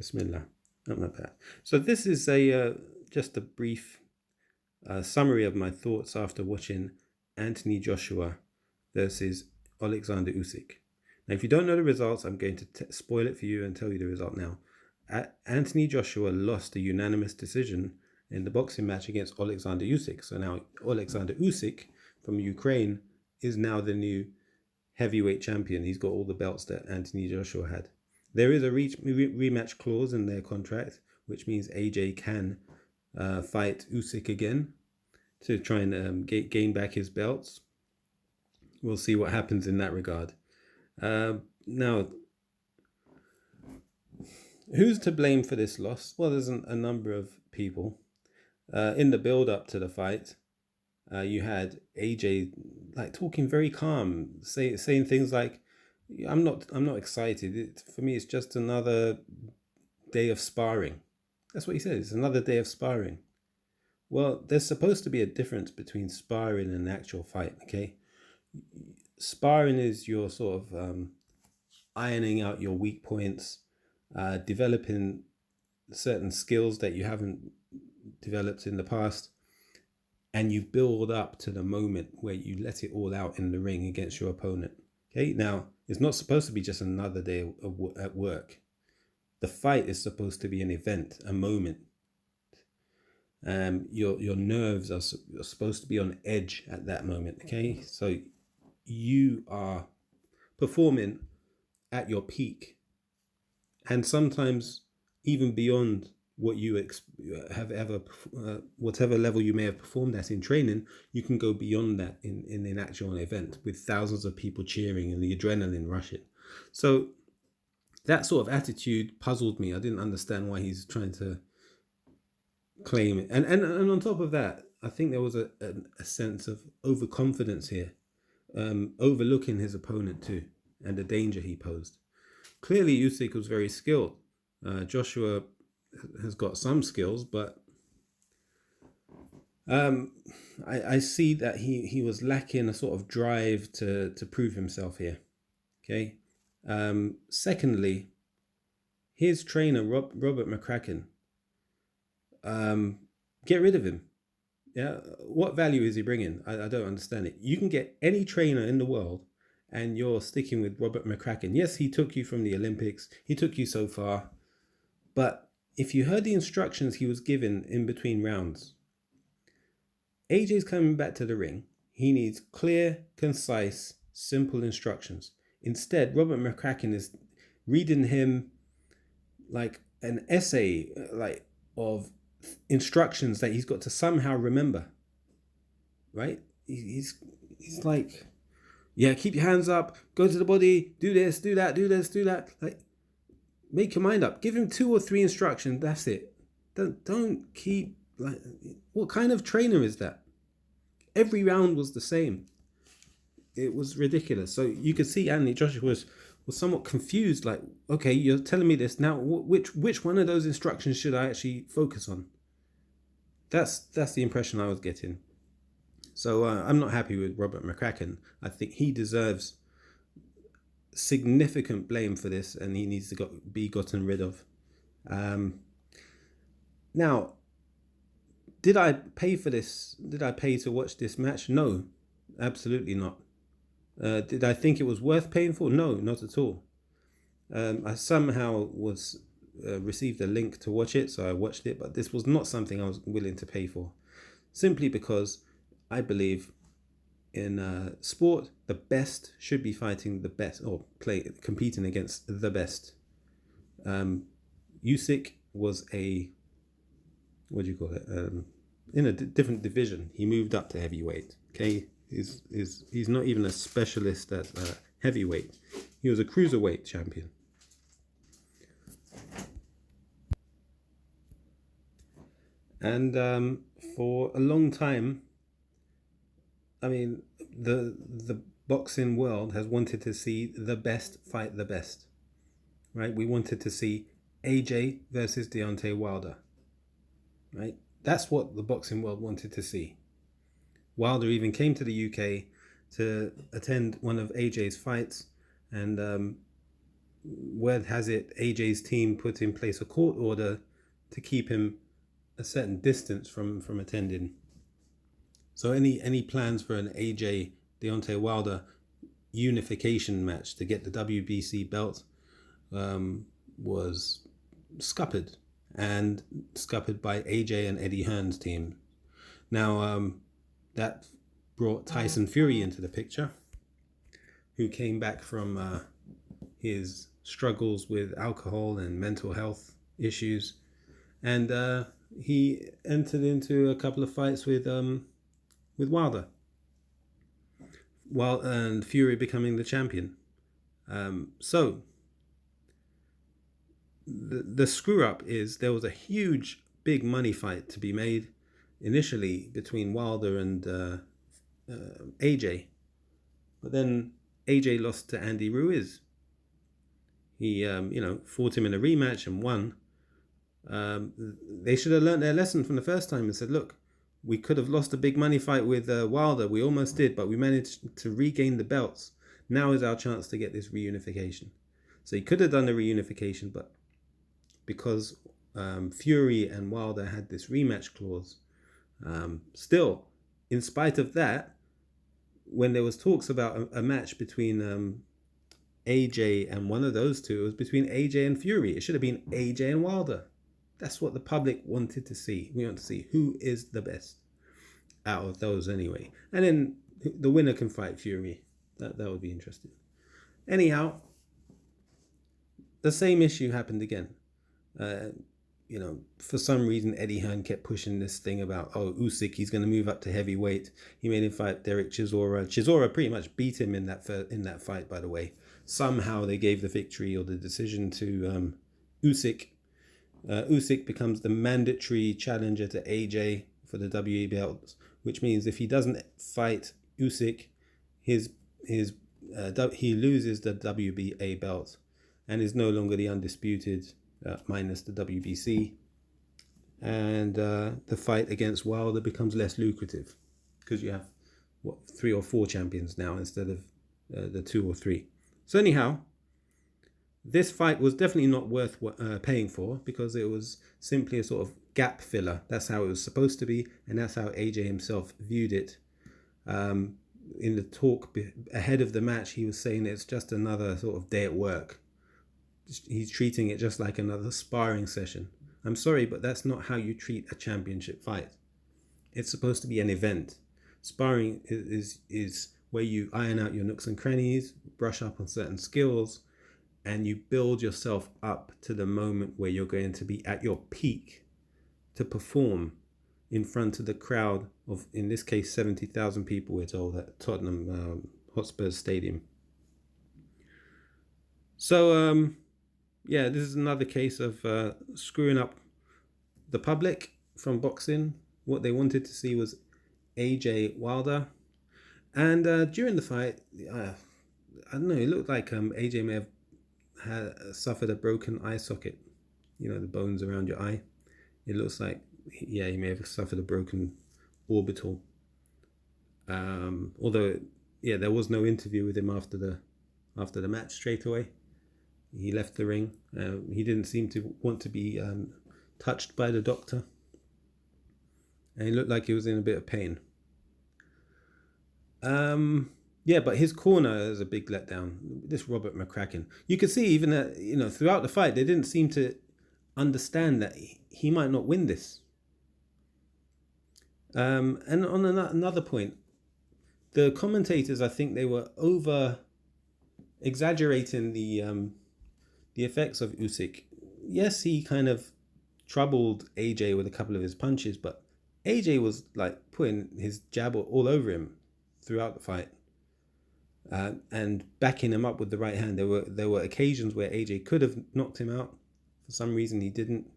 Bismillah. Not my bad. So this is a just a brief summary of my thoughts after watching Anthony Joshua versus Alexander Usyk. Now, if you don't know the results, I'm going to spoil it for you and tell you the result now. Anthony Joshua lost a unanimous decision in the boxing match against Alexander Usyk. So now Alexander Usyk from Ukraine is now the new heavyweight champion. He's got all the belts that Anthony Joshua had. There is a rematch clause in their contract, which means AJ can fight Usyk again to try and gain back his belts. We'll see what happens in that regard. Now, who's to blame for this loss? Well, there's a number of people. In the build-up to the fight, you had AJ like talking very calm, saying things like, "I'm not excited. For me, it's just another day of sparring." That's what he said. It's another day of sparring. Well, there's supposed to be a difference between sparring and an actual fight. Okay, sparring is your sort of ironing out your weak points, developing certain skills that you haven't developed in the past, and you build up to the moment where you let it all out in the ring against your opponent. Okay, now it's not supposed to be just another day at work. The fight is supposed to be an event, a moment. Your nerves are supposed to be on edge at that moment. Okay, so you are performing at your peak, and sometimes even beyond what you have ever, whatever level you may have performed at in training, you can go beyond that in an actual event with thousands of people cheering and the adrenaline rushing. So that sort of attitude puzzled me. I didn't understand why he's trying to claim it. And on top of that, I think there was a sense of overconfidence here, overlooking his opponent too, and the danger he posed. Clearly, Usyk was very skilled. Joshua has got some skills, but I see that he was lacking a sort of drive to prove himself here. Okay. Secondly, his trainer Robert McCracken, get rid of him. Yeah, what value is he bringing? I don't understand it. You can get any trainer in the world, and you're sticking with Robert McCracken. Yes, he took you from the Olympics. He took you so far, but if you heard the instructions he was given in between rounds, AJ's coming back to the ring. He needs clear, concise, simple instructions. Instead, Robert McCracken is reading him like an essay, like of instructions that he's got to somehow remember. Right? He's like, yeah, keep your hands up, go to the body, do this, do that, do this, do that. Like, make your mind up. Give him 2 or 3 instructions. That's it. Don't keep like. What kind of trainer is that? Every round was the same. It was ridiculous. So you could see Anthony Joshua was somewhat confused. Like, okay, you're telling me this now. Which one of those instructions should I actually focus on? That's the impression I was getting. So I'm not happy with Robert McCracken. I think he deserves significant blame for this, and he needs to be gotten rid of. Now, did I pay for this? Did I pay to watch this match? No, absolutely not. Did I think it was worth paying for? No, not at all. I somehow received a link to watch it, so I watched it, but this was not something I was willing to pay for, simply because I believe in sport, the best should be fighting the best, or competing against the best. Usyk was what do you call it? In a different division. He moved up to heavyweight. Okay, he's not even a specialist at heavyweight. He was a cruiserweight champion. And for a long time, I mean, the boxing world has wanted to see the best fight the best, right? We wanted to see AJ versus Deontay Wilder, right? That's what the boxing world wanted to see. Wilder even came to the UK to attend one of AJ's fights, and word has it, AJ's team put in place a court order to keep him a certain distance from attending. So any plans for an AJ Deontay Wilder unification match to get the WBC belt was scuppered, and scuppered by AJ and Eddie Hearn's team. Now that brought Tyson Fury into the picture, who came back from his struggles with alcohol and mental health issues, and he entered into a couple of fights with Wilder, while and Fury becoming the champion. So the screw up is there was a huge big money fight to be made initially between Wilder and AJ, but then AJ lost to Andy Ruiz. He fought him in a rematch and won. They should have learned their lesson from the first time and said, look, we could have lost a big money fight with Wilder. We almost did, but we managed to regain the belts. Now is our chance to get this reunification. So he could have done the reunification, but because Fury and Wilder had this rematch clause, still, in spite of that, when there was talks about a match between AJ and one of those two, it was between AJ and Fury. It should have been AJ and Wilder. That's what the public wanted to see. We want to see who is the best out of those anyway. And then the winner can fight Fury. That would be interesting. Anyhow, the same issue happened again. For some reason, Eddie Hearn kept pushing this thing about, Usyk, he's going to move up to heavyweight. He made him fight Derek Chisora. Chisora pretty much beat him in that fight, by the way. Somehow they gave the victory or the decision to Usyk. Usyk becomes the mandatory challenger to AJ for the WBA belts, which means if he doesn't fight Usyk, he loses the WBA belt and is no longer the undisputed, minus the WBC. And the fight against Wilder becomes less lucrative because you have 3 or 4 champions now instead of the 2 or 3. So anyhow, this fight was definitely not worth paying for, because it was simply a sort of gap filler. That's how it was supposed to be, and that's how AJ himself viewed it. In the talk ahead of the match, he was saying it's just another sort of day at work. He's treating it just like another sparring session. I'm sorry, but that's not how you treat a championship fight. It's supposed to be an event. Sparring is where you iron out your nooks and crannies, brush up on certain skills, and you build yourself up to the moment where you're going to be at your peak to perform in front of the crowd of, in this case, 70,000 people, we're told, at Tottenham Hotspur Stadium. So, this is another case of screwing up the public from boxing. What they wanted to see was AJ Wilder. And during the fight, I don't know, it looked like AJ may have suffered a broken eye socket, the bones around your eye. It looks like he may have suffered a broken orbital, although there was no interview with him after the match. Straight away he left the ring. He didn't seem to want to be touched by the doctor, and he looked like he was in a bit of pain. But his corner is a big letdown. This Robert McCracken. You could see even that, throughout the fight, they didn't seem to understand that he might not win this. And on another point, the commentators, I think they were over exaggerating the effects of Usyk. Yes, he kind of troubled AJ with a couple of his punches, but AJ was like putting his jab all over him throughout the fight. And backing him up with the right hand. There were occasions where AJ could have knocked him out. For some reason he didn't.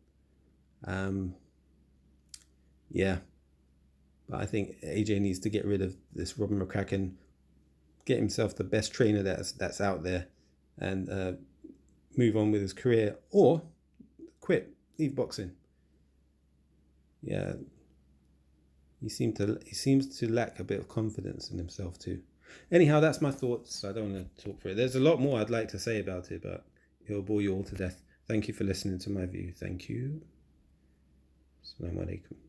But I think AJ needs to get rid of this Robin McCracken, get himself the best trainer that's out there, and move on with his career, or quit, leave boxing. Yeah, he seems to lack a bit of confidence in himself too. Anyhow, that's my thoughts. I don't want to talk for it. There's a lot more I'd like to say about it, but He'll bore you all to death. Thank you for listening to my view. Thank you. Assalamu alaikum.